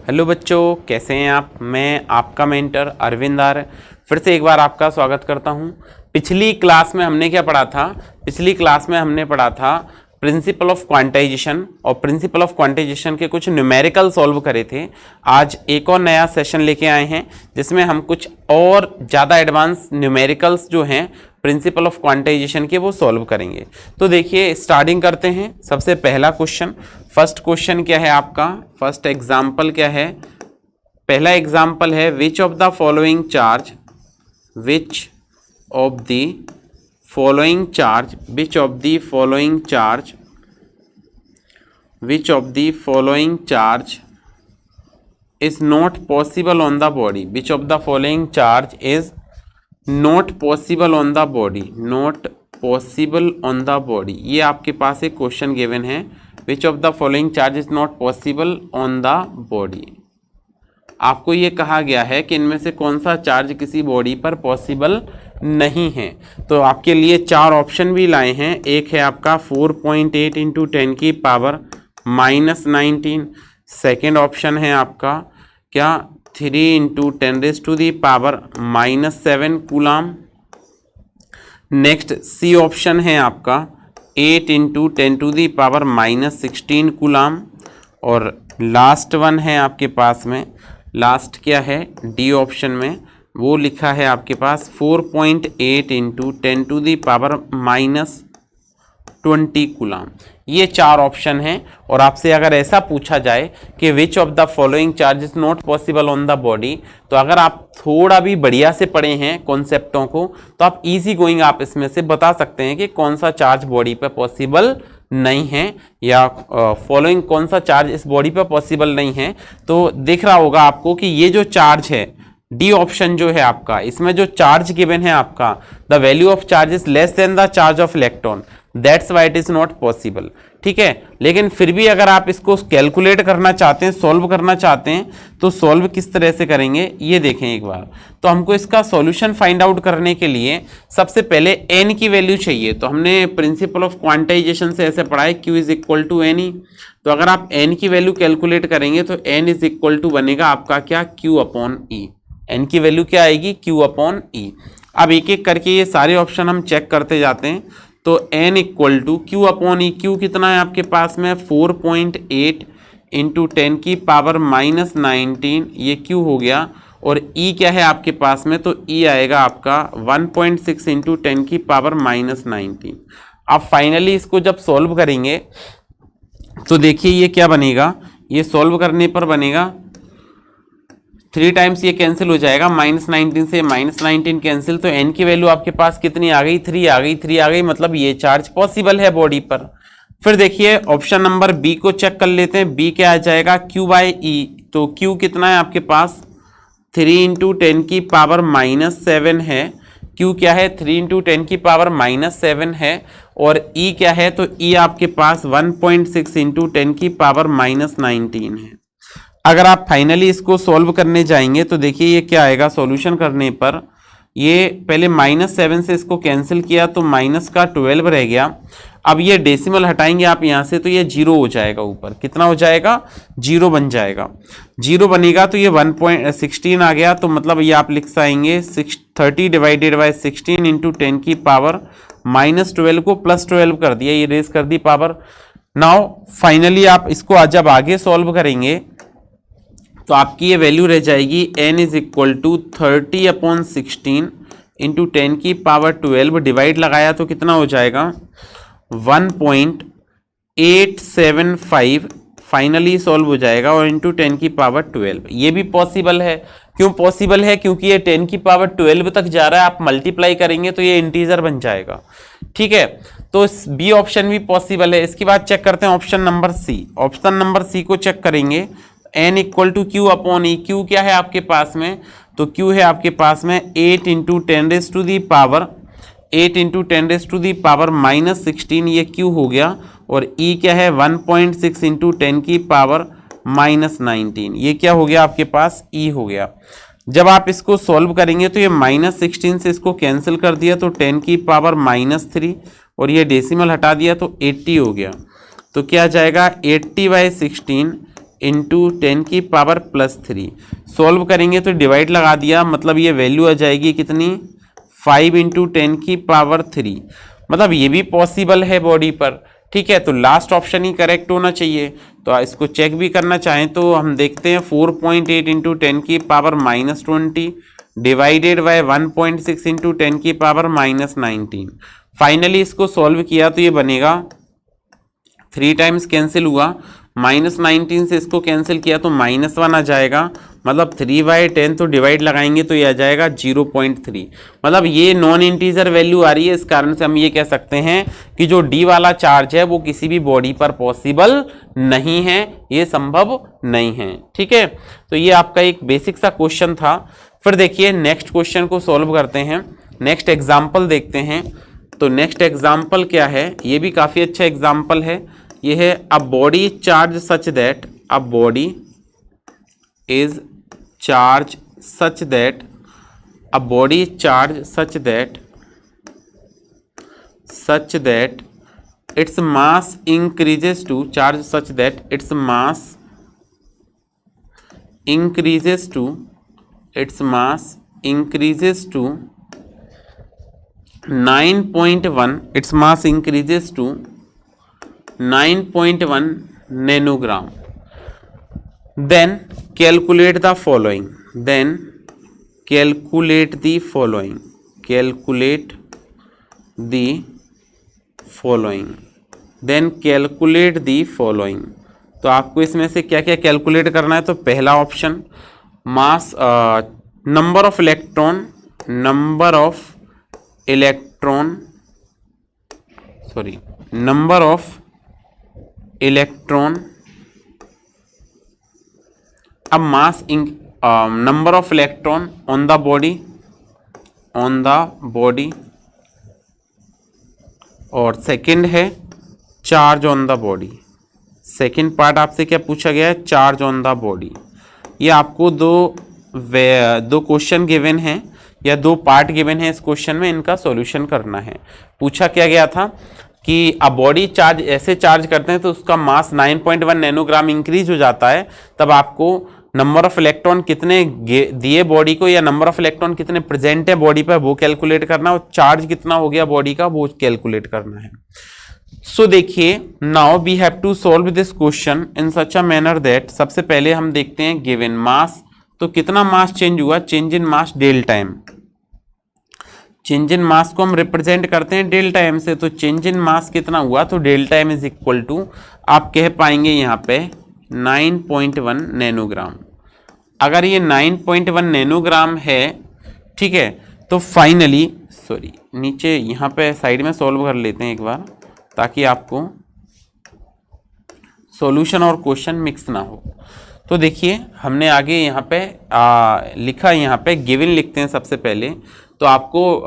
Hello बच्चों, कैसे हैं आप। मैं आपका मेंटर अरविंद आर्य फिर से एक बार आपका स्वागत करता हूं। पिछली क्लास में हमने क्या पढ़ा था? पिछली क्लास में हमने पढ़ा था प्रिंसिपल ऑफ क्वांटाइजेशन, और प्रिंसिपल ऑफ क्वांटाइजेशन के कुछ न्यूमेरिकल सॉल्व करे थे। आज एक और नया सेशन लेके आए हैं जिसमें हम कुछ और ज़्यादा एडवांस न्यूमेरिकल्स जो हैं प्रिंसिपल ऑफ क्वांटाइजेशन के वो सॉल्व करेंगे। तो देखिए स्टार्टिंग करते हैं। सबसे पहला क्वेश्चन, फर्स्ट क्वेश्चन क्या है आपका? फर्स्ट एग्जाम्पल क्या है? पहला एग्जाम्पल है which of the following charge, which of the following charge, which of the following charge, which of the following charge is not possible on the body, which of the following charge is not possible on the body, not possible on the body। ये आपके पास एक question given है, which of the following charge is not possible on the body। आपको ये कहा गया है कि इनमें से कौन सा चार्ज किसी बॉडी पर पॉसिबल नहीं है। तो आपके लिए चार ऑप्शन भी लाए हैं। एक है आपका 4.8 इंटू 10 की पावर -19। सेकेंड ऑप्शन है आपका क्या 3 into 10 raise to the power -7 coulomb. Next C option है आपका 8 into 10 to the power -16 coulomb. और लास्ट वन है आपके पास में, लास्ट क्या है डी ऑप्शन में, वो लिखा है आपके पास 4.8 into 10 to the power -20 coulomb. ये चार ऑप्शन हैं। और आपसे अगर ऐसा पूछा जाए कि which of the following charge is not possible on the body, तो अगर आप थोड़ा भी बढ़िया से पढ़े हैं कॉन्सेप्टों को, तो आप इजी गोइंग आप इसमें से बता सकते हैं कि कौन सा चार्ज बॉडी पे पॉसिबल नहीं है, या फॉलोइंग कौन सा चार्ज इस बॉडी पे पॉसिबल नहीं है। तो दिख रहा होगा आपको कि ये जो चार्ज है डी ऑप्शन जो है आपका, इसमें जो चार्ज गिवन है आपका, the value of charge is less than the charge of electron, that's why it is not possible. ठीक है, लेकिन फिर भी अगर आप इसको कैलकुलेट करना चाहते हैं, सॉल्व करना चाहते हैं, तो सॉल्व किस तरह से करेंगे ये देखें एक बार। तो हमको इसका सॉल्यूशन फाइंड आउट करने के लिए सबसे पहले एन की वैल्यू चाहिए। तो हमने प्रिंसिपल ऑफ क्वांटाइजेशन से ऐसे पढ़ा है Q is equal to N E. तो अगर आप एन की वैल्यू कैलकुलेट करेंगे तो एन इज इक्वल टू बनेगा आपका क्या, क्यू अपॉन ई। एन की वैल्यू क्या आएगी, क्यू अपॉन ई। अब एक एक करके ये सारे ऑप्शन हम चेक करते जाते हैं। तो n equal to Q upon E, Q कितना है आपके पास में 4.8 इंटू 10 की पावर -19, ये क्यू हो गया। और e क्या है आपके पास में, तो e आएगा आपका 1.6 इंटू 10 की पावर -19। अब फाइनली इसको जब सॉल्व करेंगे तो देखिए ये क्या बनेगा, ये सॉल्व करने पर बनेगा 3 टाइम्स ये कैंसिल हो जाएगा, -19 से -19 कैंसिल, तो n की वैल्यू आपके पास कितनी आ गई, 3 आ गई। 3 आ गई मतलब ये चार्ज पॉसिबल है बॉडी पर। फिर देखिए ऑप्शन नंबर बी को चेक कर लेते हैं। बी क्या आ जाएगा, q बाई ई। तो q कितना है आपके पास, 3 इंटू 10 की पावर -7 है। q क्या है, 3 इंटू 10 की पावर -7 है। और e क्या है, तो e आपके पास 1.6 इंटू 10 की पावर -19 है। अगर आप फाइनली इसको सॉल्व करने जाएंगे तो देखिए ये क्या आएगा, सॉल्यूशन करने पर ये पहले -7 से इसको कैंसिल किया तो माइनस का 12 रह गया। अब ये डेसिमल हटाएंगे आप यहाँ से तो ये 0 हो जाएगा, ऊपर कितना हो जाएगा, 0 बन जाएगा। 0 बनेगा तो ये 1.16 आ गया। तो मतलब ये आप लिख पाएंगे 30 डिवाइडेड बाई 16 इंटू 10 की पावर -12 को +12 कर दिया, ये रेस कर दी पावर। नाउ फाइनली आप इसको जब आगे सॉल्व करेंगे तो आपकी ये वैल्यू रह जाएगी n is equal to 30 upon 16 into 10 की पावर 12, डिवाइड लगाया तो कितना हो जाएगा 1.875 फाइनली सॉल्व हो जाएगा, और इंटू 10 की पावर 12। ये भी पॉसिबल है। क्यों पॉसिबल है, क्योंकि ये 10 की पावर 12 तक जा रहा है, आप मल्टीप्लाई करेंगे तो ये इंटीजर बन जाएगा। ठीक है, तो बी ऑप्शन भी पॉसिबल है। इसके बाद चेक करते हैं option number C. Option number C को चेक करेंगे, n equal to Q upon E. Q क्या है आपके पास में, तो क्यू है आपके पास में 8 into 10 raise to the power 8 into 10 raise to the power -16, ये क्यू हो गया। और e क्या है 1.6 इंटू 10 की पावर -19, ये क्या हो गया आपके पास, e हो गया। जब आप इसको सॉल्व करेंगे तो ये -16 से इसको कैंसिल कर दिया तो 10 की पावर -3, और ये डेसिमल हटा दिया तो 80 हो गया। तो क्या आ जाएगा 80/16 इंटू 10 की पावर +3। सॉल्व करेंगे तो डिवाइड लगा दिया, मतलब ये वैल्यू आ जाएगी कितनी, 5 इंटू 10 की पावर 3। मतलब ये भी पॉसिबल है बॉडी पर। ठीक है, तो लास्ट ऑप्शन ही करेक्ट होना चाहिए। तो इसको चेक भी करना चाहें तो हम देखते हैं 4.8 इंटू 10 की पावर -20 डिवाइडेड बाय 1.6 इंटू 10 की पावर -19। फाइनली इसको सॉल्व किया तो ये बनेगा 3 टाइम्स कैंसिल हुआ, -19 से इसको कैंसिल किया तो -1 आ जाएगा, मतलब 3/10 तो डिवाइड लगाएंगे तो ये आ जाएगा 0.3। मतलब ये नॉन इंटीजर वैल्यू आ रही है, इस कारण से हम ये कह सकते हैं कि जो डी वाला चार्ज है वो किसी भी बॉडी पर पॉसिबल नहीं है, ये संभव नहीं है। ठीक है, तो ये आपका एक बेसिक सा क्वेश्चन था। फिर देखिए नेक्स्ट क्वेश्चन को सॉल्व करते हैं, नेक्स्ट एग्जाम्पल देखते हैं। तो नेक्स्ट एग्जाम्पल क्या है, ये भी काफ़ी अच्छा एग्जाम्पल है। ये है a body charge such that, a body is charge such that, a body charge such that its mass increases to, charge such that its mass increases to 9.1, its mass increases to 9.1 nanogram. Then calculate the following. Calculate the following. तो आपको इसमें से क्या क्या calculate करना है। तो पहला option mass, number of electron, अब mass number of electron on the body, और सेकंड है charge on the body. Second part आपसे क्या पूछा गया है, चार्ज ऑन द बॉडी। ये आपको दो क्वेश्चन गिवन हैं या दो पार्ट गिवन है इस क्वेश्चन में, इनका सॉल्यूशन करना है। पूछा क्या गया था कि अब बॉडी चार्ज ऐसे चार्ज करते हैं तो उसका मास 9.1 नैनोग्राम इंक्रीज हो जाता है, तब आपको नंबर ऑफ इलेक्ट्रॉन कितने दिए बॉडी को या नंबर ऑफ इलेक्ट्रॉन कितने प्रेजेंट है बॉडी पर वो कैलकुलेट करना, और चार्ज कितना हो गया बॉडी का वो कैलकुलेट करना है। सो देखिए, now we have to solve this question in such a manner that, सबसे पहले हम देखते हैं गिवन मास, तो कितना मास चेंज हुआ, change in mass delta M. Change in mass को हम रिप्रेजेंट करते हैं डेल्टा एम से, तो चेंज इन मास कितना हुआ, तो delta M is equal to, आप कह पाएंगे यहाँ पे 9.1 नैनोग्राम। अगर ये 9.1 नैनोग्राम है, ठीक है, तो फाइनली नीचे यहाँ पे साइड में सॉल्व कर लेते हैं एक बार, ताकि आपको सॉल्यूशन और क्वेश्चन मिक्स ना हो। तो देखिए हमने आगे यहाँ पे लिखा, यहाँ पे गिवन लिखते हैं सबसे पहले। तो आपको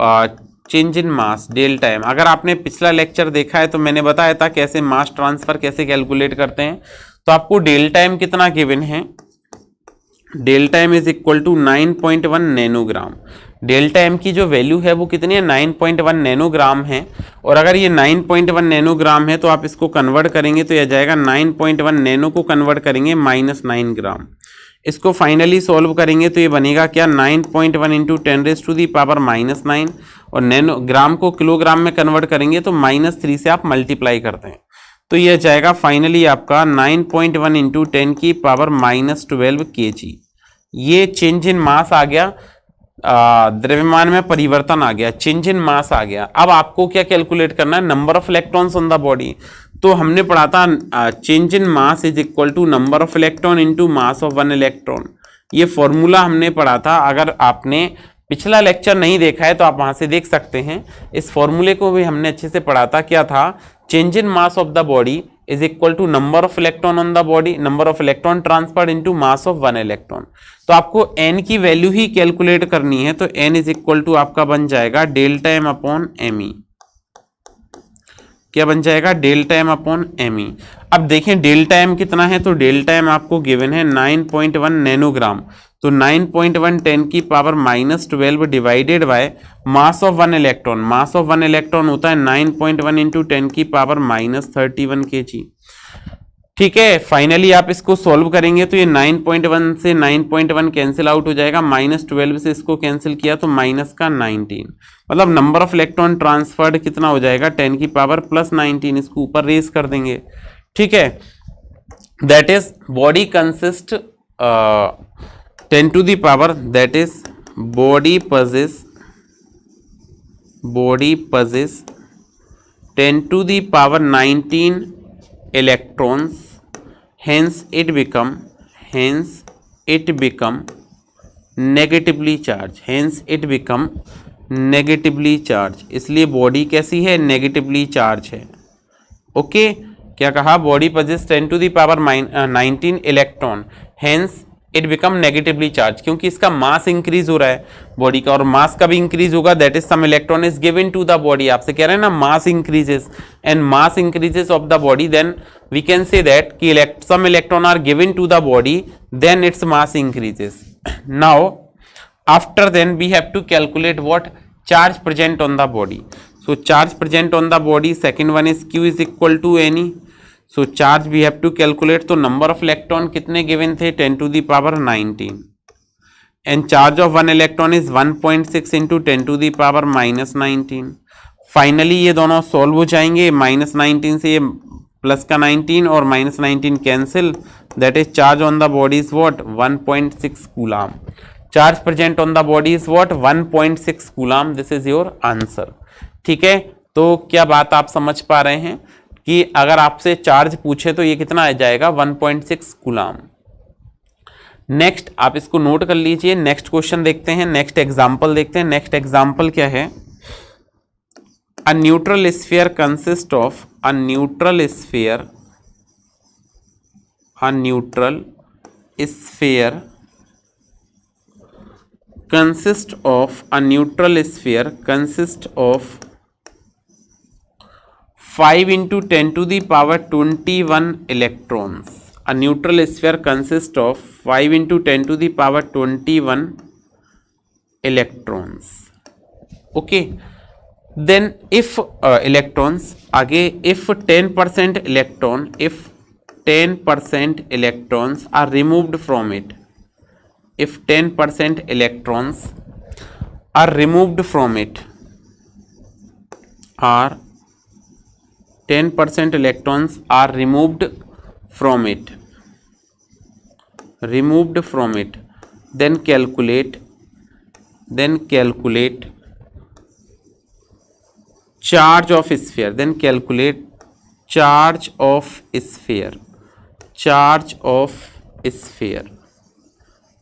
change in mass delta M, अगर आपने पिछला लेक्चर देखा है तो मैंने बताया था कैसे मास ट्रांसफर कैसे कैलकुलेट करते हैं। तो आपको डेल्टा एम कितना गिवन है, delta M is equal to 9.1 nanogram. Delta M की जो वैल्यू है वो कितनी है, 9.1 नैनोग्राम है। और अगर ये 9.1 नैनोग्राम है तो आप इसको कन्वर्ट करेंगे तो यह जाएगा 9.1 नैनो को कन्वर्ट करेंगे -9 ग्राम। इसको फाइनली सॉल्व करेंगे तो ये बनेगा क्या, 9.1 इंटू 10⁻⁻⁹, और नैनो ग्राम को किलोग्राम में कन्वर्ट करेंगे तो -3 से आप मल्टीप्लाई करते हैं, तो यह जाएगा फाइनली आपका 9.1 इंटू 10⁻⁻12 kg। ये चेंज इन मास आ गया, द्रव्यमान में परिवर्तन आ गया, चेंज इन मास आ गया। अब आपको क्या कैलकुलेट करना है, number of electrons on the body. तो हमने पढ़ा था change in mass is equal to number of electron into mass of 1 electron. ये फॉर्मूला हमने पढ़ा था, अगर आपने पिछला लेक्चर नहीं देखा है तो आप वहां से देख सकते हैं। इस फॉर्मूले को भी हमने अच्छे से पढ़ा था। क्या था, change in mass of the body is equal to number of electron on the body, number of electron transferred into mass of 1 electron. तो आपको n की वैल्यू ही कैलकुलेट करनी है, तो n इज इक्वल टू आपका बन जाएगा delta M upon M E. क्या बन जाएगा, delta M upon M E. अब देखें डेल्टा एम कितना है, तो डेल्टा एम आपको गिवन है 9.1 नैनोग्राम। तो 9.1 10⁻⁻12 divided by mass of 1 electron. Mass of 1 electron होता है 9.1 इंटू 10⁻⁻31 kg। ठीक है, फाइनली आप इसको सॉल्व करेंगे तो ये 9.1 से 9.1 कैंसिल आउट हो जाएगा, -12 से इसको कैंसिल किया तो माइनस का 19, मतलब नंबर ऑफ इलेक्ट्रॉन ट्रांसफर्ड कितना हो जाएगा 10 की पावर +19, इसको ऊपर रेज कर देंगे। ठीक है, that is body consist 10 to the power, that is body possess 10 to the power 19 electrons, hence it become negatively charged, इसलिए बॉडी कैसी है, नेगेटिवली चार्ज है। ओके, क्या कहा, body possess 10 to the power 19 electron, hence it become negatively charge, क्योंकि इसका मास increase हो रहा है बॉडी का, और मास का भी इंक्रीज होगा, that is some electron is given to the body. आपसे कह रहे हैं ना mass increases, and mass increases of the body, then we can say that कि some electron are given to the body, then its mass increases. Now after then we have to calculate what, charge present on the body. So charge present on the body, second one is Q is equal to Ni। So charge we have to calculate, तो number of electron कितने given थे 10 to the power 19, and charge of one electron is 1.6 into 10 to the power -19। Finally ये दोनों solve हो जाएंगे, -19 से ये plus का 19 और -19 cancel, that is charge on the body is what 1.6 coulomb, charge present on the body is what 1.6 coulomb, this is your answer. ठीक है, तो क्या बात आप समझ पा रहे हैं कि अगर आपसे चार्ज पूछे तो ये कितना आ जाएगा 1.6 कूलम। नेक्स्ट आप इसको नोट कर लीजिए, नेक्स्ट क्वेश्चन देखते हैं, नेक्स्ट एग्जांपल देखते हैं। नेक्स्ट एग्जांपल क्या है, अ neutral sphere consist of a neutral sphere consist of 5 into 10 to the power 21 electrons. A neutral sphere consists of 5 into 10 to the power 21 electrons. Okay. Then if electrons, आगे if 10% electrons are removed from it, if 10% electrons are removed from it, are 10% electrons are removed from it, then calculate charge of sphere,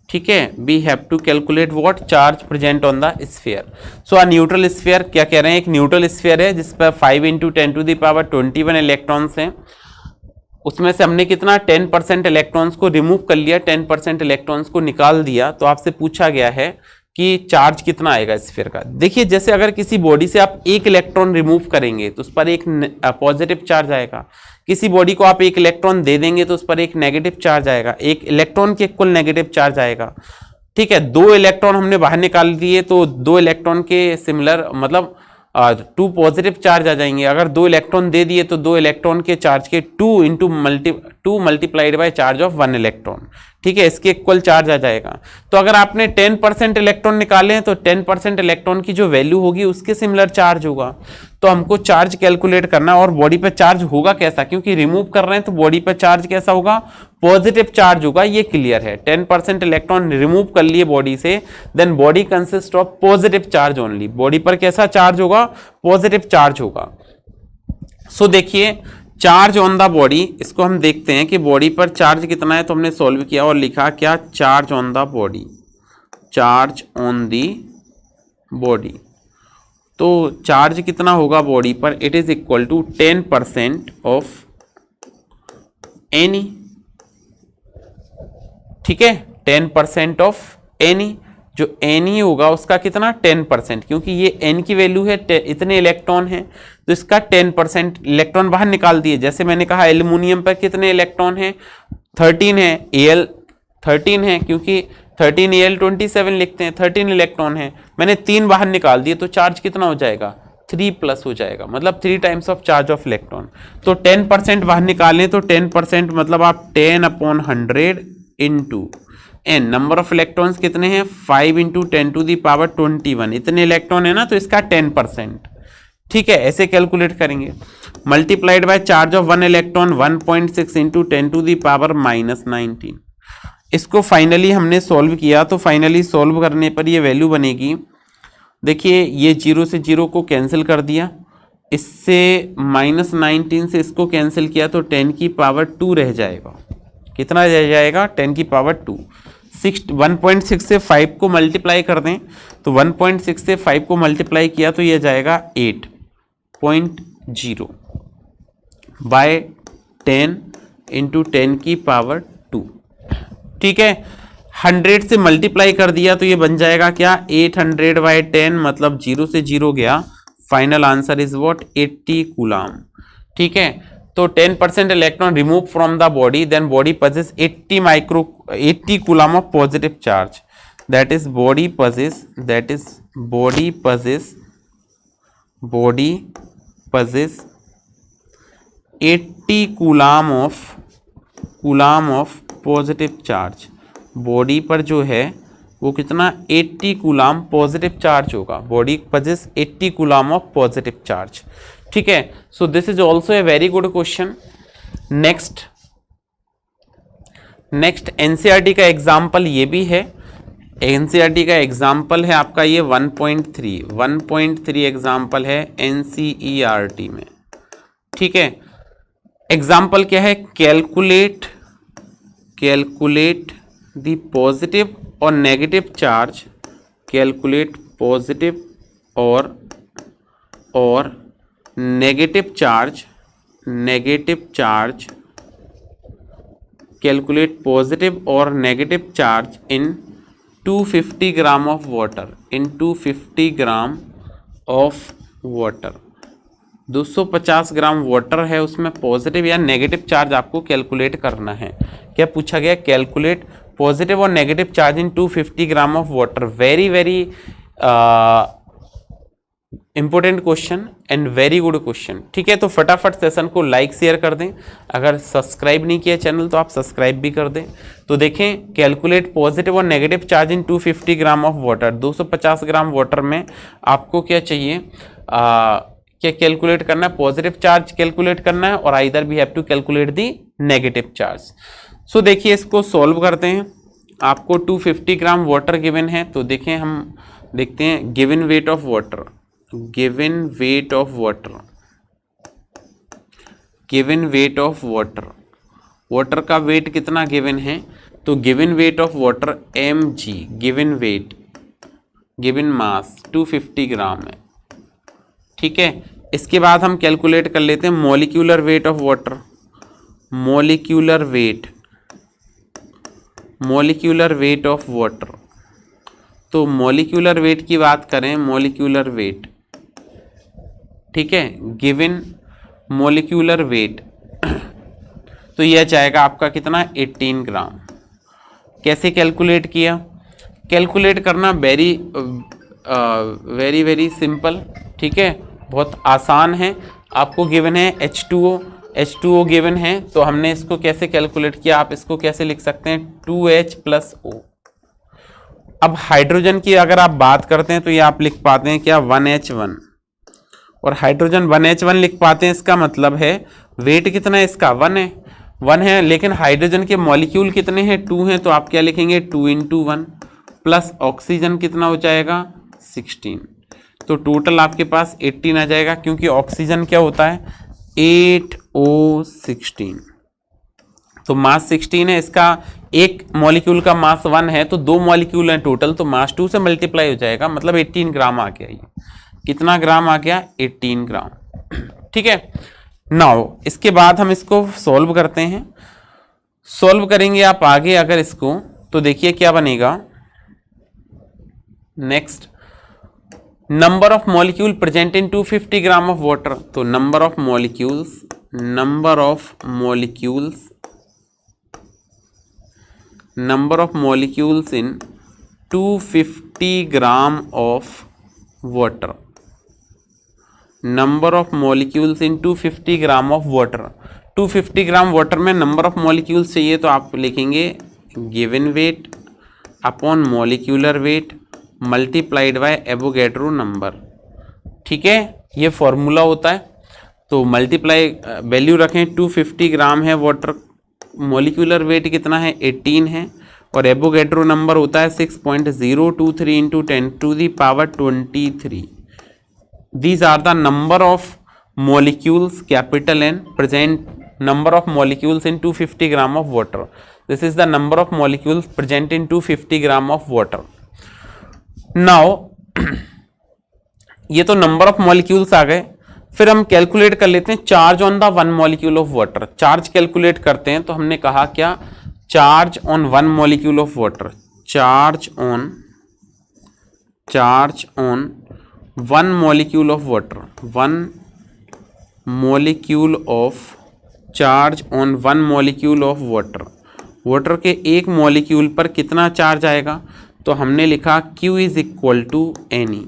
ठीक है, we have to calculate what, charge present on the sphere. So a neutral sphere, क्या कह रहे हैं, एक neutral sphere है जिस पर 5 into 10 to the power 21 electrons हैं, उसमें से हमने कितना 10% इलेक्ट्रॉन्स को रिमूव कर लिया, 10% इलेक्ट्रॉन्स को निकाल दिया, तो आपसे पूछा गया है कि चार्ज कितना आएगा स्फीयर का। देखिए, जैसे अगर किसी बॉडी से आप एक इलेक्ट्रॉन रिमूव करेंगे तो उस पर एक पॉजिटिव चार्ज आएगा, किसी बॉडी को आप एक इलेक्ट्रॉन दे देंगे तो उस पर एक नेगेटिव चार्ज आएगा, एक इलेक्ट्रॉन के इक्वल नेगेटिव चार्ज आएगा। ठीक है, 2 इलेक्ट्रॉन हमने बाहर निकाल दिए तो 2 इलेक्ट्रॉन के सिमिलर मतलब 2 पॉजिटिव चार्ज आ जाएंगे। अगर 2 इलेक्ट्रॉन दे दिए तो 2 इलेक्ट्रॉन के चार्ज के 2 multiplied by charge of 1 electron, ठीक है, इसके इक्वल चार्ज आ जाएगा। तो अगर आपने 10% इलेक्ट्रॉन निकाले हैं तो 10% इलेक्ट्रॉन की जो वैल्यू होगी उसके सिमिलर चार्ज होगा। तो हमको चार्ज कैलकुलेट करना, और बॉडी पे चार्ज होगा कैसा, क्योंकि रिमूव कर रहे हैं तो बॉडी पे चार्ज कैसा होगा, पॉजिटिव चार्ज होगा, ये क्लियर है। 10% इलेक्ट्रॉन रिमूव कर लिए बॉडी से, then body consist of positive charge only, body पर कैसा चार्ज होगा, पॉजिटिव चार्ज होगा। सो देखिए, चार्ज ऑन द बॉडी, इसको हम देखते हैं कि बॉडी पर चार्ज कितना है, तो हमने सॉल्व किया और लिखा क्या, charge on the body, charge on the body. तो चार्ज कितना होगा बॉडी पर, it is equal to 10% of N, ठीक है, 10% ऑफ एनी, जो एनी होगा उसका कितना 10%, क्योंकि ये एन की वैल्यू है, इतने इलेक्ट्रॉन हैं तो इसका 10% इलेक्ट्रॉन बाहर निकाल दिए। जैसे मैंने कहा एल्युमिनियम पर कितने इलेक्ट्रॉन हैं, 13 है, Al 13 है, क्योंकि 13 Al 27 लिखते हैं, 13 इलेक्ट्रॉन है, मैंने 3 बाहर निकाल दिए तो चार्ज कितना हो जाएगा 3 प्लस हो जाएगा, मतलब 3 times of charge of electron. तो 10% बाहर निकालें तो 10% मतलब आप 10/100 into N, number of electrons कितने हैं 5 इंटू 10⁻21, इतने इलेक्ट्रॉन है ना, तो इसका 10%। ठीक है, ऐसे कैलकुलेट करेंगे। Multiplied by charge of 1 electron 1.6 into 10⁻−19। इसको फाइनली हमने सॉल्व किया, तो फाइनली सॉल्व करने पर ये वैल्यू बनेगी, देखिए ये 0 से 0 को कैंसिल कर दिया, इससे -19 से इसको कैंसिल किया तो 10⁻2 रह जाएगा। कितना रह जाएगा 10⁻2। 1.6 से 5 को मल्टीप्लाई कर दें तो 1.6 से 5 को मल्टीप्लाई किया तो यह जाएगा 8.0 बाय 10 इंटू 10⁻2। ठीक है, 100 से मल्टीप्लाई कर दिया तो ये बन जाएगा क्या 800/10, मतलब 0 से 0 गया, final answer is what 80 coulomb. ठीक है, तो 10% electron remove from the body, then body possess 80 coulomb of positive charge, that is body possess 80 coulomb of positive charge. Body पर जो है वो कितना 80 कूलम पॉजिटिव चार्ज होगा, body possess 80 coulomb of positive charge. ठीक है, so this is also a very good question. Next NCERT का example ये भी है, एनसीईआरटी का एग्जाम्पल है आपका ये 1.3 एग्जाम्पल है एनसीईआरटी में। ठीक है, एग्जाम्पल क्या है, कैलकुलेट द पॉजिटिव और नेगेटिव चार्ज, कैलकुलेट पॉजिटिव और नेगेटिव चार्ज, कैलकुलेट पॉजिटिव और negative charge in 250 gram of water, 250 gram of water. 250 gram water है, उसमें पॉजिटिव या नेगेटिव चार्ज आपको कैलकुलेट करना है। क्या पूछा गया, कैलकुलेट पॉजिटिव और negative charge in 250 gram of water. Very very important question and very good question. ठीक है, तो फटाफट सेशन को लाइक शेयर कर दें, अगर सब्सक्राइब नहीं किया चैनल तो आप सब्सक्राइब भी कर दें। तो देखें, कैलकुलेट पॉजिटिव और negative charge in 250 gram of water. 250 gram water में आपको क्या चाहिए, क्या कैलकुलेट करना है, पॉजिटिव चार्ज कैलकुलेट करना है, और either we have to calculate the negative charge. So देखिए इसको सॉल्व करते हैं। आपको 250 ग्राम वाटर गिवन है, तो देखें हम देखते हैं given weight of water, water का वेट कितना गिवन है, तो given weight of water mg, given mass 250 ग्राम है। ठीक है, इसके बाद हम कैलकुलेट कर लेते हैं molecular weight of water, molecular weight of water. तो मॉलिक्यूलर वेट की बात करें, मॉलिक्यूलर वेट, ठीक है, गिवन मॉलिक्यूलर वेट तो यह जाएगा आपका कितना 18 ग्राम। कैसे कैलकुलेट किया, कैलकुलेट करना वेरी वेरी सिंपल। ठीक है, बहुत आसान है। आपको गिवन है H2O गिवन है, तो हमने इसको कैसे कैलकुलेट किया, आप इसको कैसे लिख सकते हैं 2H + O। अब हाइड्रोजन की अगर आप बात करते हैं तो ये आप लिख पाते हैं क्या 1H1, और हाइड्रोजन 1H1 लिख पाते हैं। इसका मतलब है वेट कितना है इसका 1 है, लेकिन हाइड्रोजन के मॉलिक्यूल कितने हैं 2 हैं, तो आप क्या लिखेंगे 2 × 1 प्लस ऑक्सीजन कितना हो जाएगा 16, तो टोटल आपके पास 18 आ जाएगा, क्योंकि ऑक्सीजन क्या होता है 8O16, तो मास 16 है। इसका एक मॉलिक्यूल का मास 1 है, तो 2 मॉलिक्यूल हैं टोटल, तो मास 2 से मल्टीप्लाई हो जाएगा, मतलब 18 ग्राम आ गया। ये कितना ग्राम आ गया 18 ग्राम। ठीक है, नाउ इसके बाद हम इसको सॉल्व करते हैं। सॉल्व करेंगे आप आगे अगर इसको, तो देखिए क्या बनेगा। Next, number of molecule present in 250 gram of water, तो number of molecules in 250 gram of water, number of molecules in 250 gram of water. 250 gram water में नंबर ऑफ मॉलिक्यूल्स चाहिए तो आप लिखेंगे given weight upon molecular weight multiplied by Avogadro number. ठीक है, ये formula होता है। तो मल्टीप्लाई वैल्यू रखें, 250 ग्राम है वाटर, मॉलिक्यूलर वेट कितना है 18 है, और एवोगैड्रो नंबर होता है 6.023 into 10 to the power 23। These are the number of molecules capital N present number of molecules in 250 gram of water. This is the number of molecules present in 250 gram of water. Now ये तो number of molecules आ गए। फिर हम calculate कर लेते हैं charge on the one molecule of water. Charge calculate करते हैं तो हमने कहा क्या, charge on one molecule of water, charge on one molecule of water, one molecule of charge on one molecule of water. Water के एक molecule पर कितना चार्ज आएगा, तो हमने लिखा Q is equal to NE।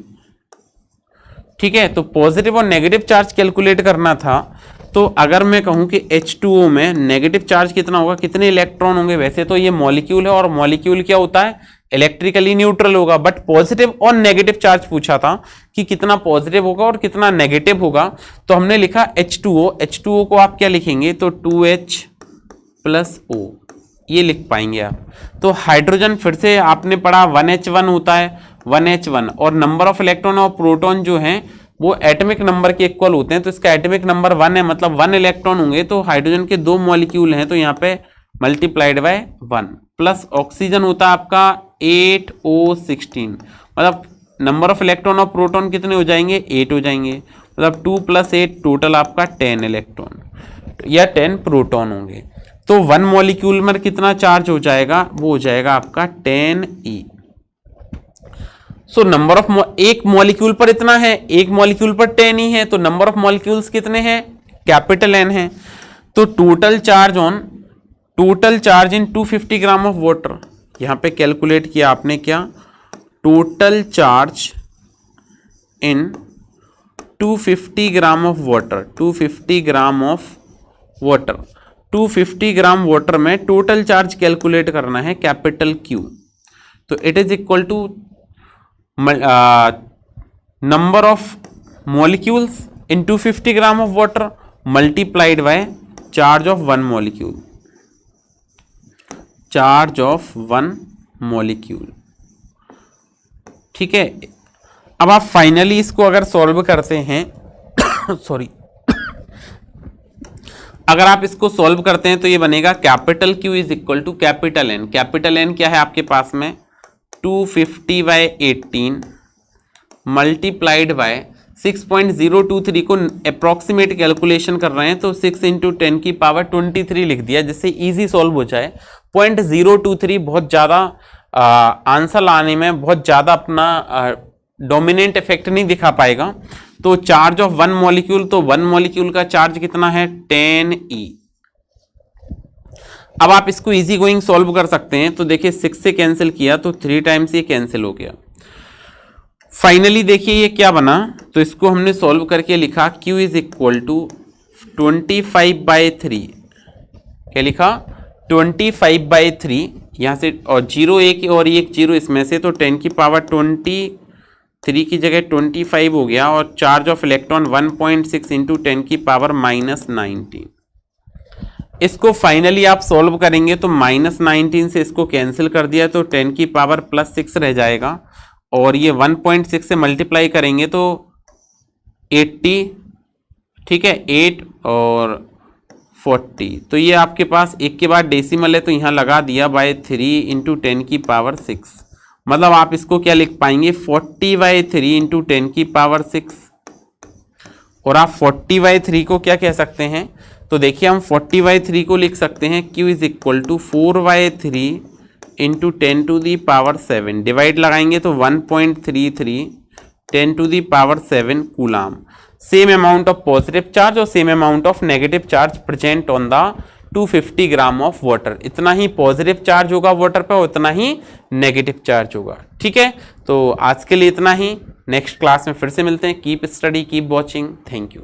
ठीक है, तो पॉजिटिव और नेगेटिव चार्ज कैलकुलेट करना था। तो अगर मैं कहूं कि H2O में नेगेटिव चार्ज कितना होगा, कितने इलेक्ट्रॉन होंगे, वैसे तो ये मॉलिक्यूल है और मॉलिक्यूल क्या होता है, इलेक्ट्रिकली न्यूट्रल होगा, बट पॉजिटिव और नेगेटिव चार्ज पूछा था कि कितना पॉजिटिव होगा और कितना नेगेटिव होगा। तो हमने लिखा H2O को आप क्या लिखेंगे, तो 2H प्लस O, ये लिख पाएंगे आप। तो हाइड्रोजन फिर से आपने पढ़ा 1H1 होता है, 1H1, और नंबर ऑफ इलेक्ट्रॉन और प्रोटॉन जो हैं वो एटॉमिक नंबर के इक्वल होते हैं। तो इसका एटॉमिक नंबर 1 है, मतलब 1 इलेक्ट्रॉन होंगे। तो हाइड्रोजन के 2 मॉलिक्यूल हैं, तो यहाँ पे मल्टीप्लाइड बाय 1, प्लस ऑक्सीजन होता है आपका 8O16, मतलब नंबर ऑफ इलेक्ट्रॉन और प्रोटॉन कितने हो जाएंगे, 8 हो जाएंगे, मतलब 2 + 8 टोटल आपका 10 इलेक्ट्रॉन या 10 प्रोटॉन होंगे। तो 1 मॉलिक्यूल में कितना चार्ज हो जाएगा, वो हो जाएगा आपका 10E। सो नंबर ऑफ एक मॉलिक्यूल पर इतना है, एक मॉलिक्यूल पर 10E है, तो नंबर ऑफ मॉलिक्यूल्स कितने हैं, कैपिटल N है। तो total charge in 250 gram of water, यहां पे कैलकुलेट किया आपने क्या, total charge in 250 gram of water, 250 gram of water, 250 gram water में टोटल चार्ज कैलकुलेट करना है, कैपिटल Q। तो it is equal to number of molecules in 250 gram of water multiplied by charge of one molecule, charge of one molecule। ठीक है, अब आप finally इसको अगर सॉल्व करते हैं सॉरी अगर आप इसको सॉल्व करते हैं तो ये बनेगा capital Q is equal to capital N। Capital N क्या है आपके पास में, 250/18 मल्टीप्लाइड बाय 6.023 को अप्रॉक्सीमेट कैलकुलेशन कर रहे हैं, तो 6 × 10⁻23 लिख दिया, जिससे इजी सॉल्व हो जाए। 0.023 बहुत ज़्यादा आंसर लाने में बहुत ज़्यादा अपना डोमिनेंट इफेक्ट नहीं दिखा पाएगा। तो चार्ज ऑफ वन मॉलिक्यूल, तो वन मॉलिक्यूल का चार्ज कितना है 10E। अब आप इसको इजी गोइंग सॉल्व कर सकते हैं। तो देखिए 6 से कैंसिल किया तो 3 टाइम्स ये कैंसिल हो गया। फाइनली देखिए ये क्या बना, तो इसको हमने सॉल्व करके लिखा Q इज इक्वल टू 25/3। क्या लिखा, 25/3, यहाँ से और 0 1 और 1 0 इसमें से, तो 10⁻23 की जगह 25 हो गया, और चार्ज ऑफ इलेक्ट्रॉन 1.6 × 10⁻−19। इसको फाइनली आप सॉल्व करेंगे तो -19 से इसको कैंसिल कर दिया, तो 10⁻+6 रह जाएगा, और ये 1.6 से मल्टीप्लाई करेंगे तो 80, ठीक है, 8 और 40। तो ये आपके पास एक के बाद डेसिमल है, तो यहाँ लगा दिया /3 × 10⁻6, मतलब आप इसको क्या लिख पाएंगे 40/3 × 10⁻6। और आप 40/3 को क्या कह सकते हैं, तो देखिए हम 40/3 को लिख सकते हैं Q is equal to 4/3 × 10⁻7, divide लगाएंगे तो 1.33 10⁻7 coulomb. Same amount of positive charge और same amount of negative charge present on the 250 gram of water. इतना ही पॉजिटिव चार्ज होगा वाटर पर, उतना ही नेगेटिव चार्ज होगा। ठीक है, तो आज के लिए इतना ही। नेक्स्ट क्लास में फिर से मिलते हैं। Keep study, keep watching. Thank you.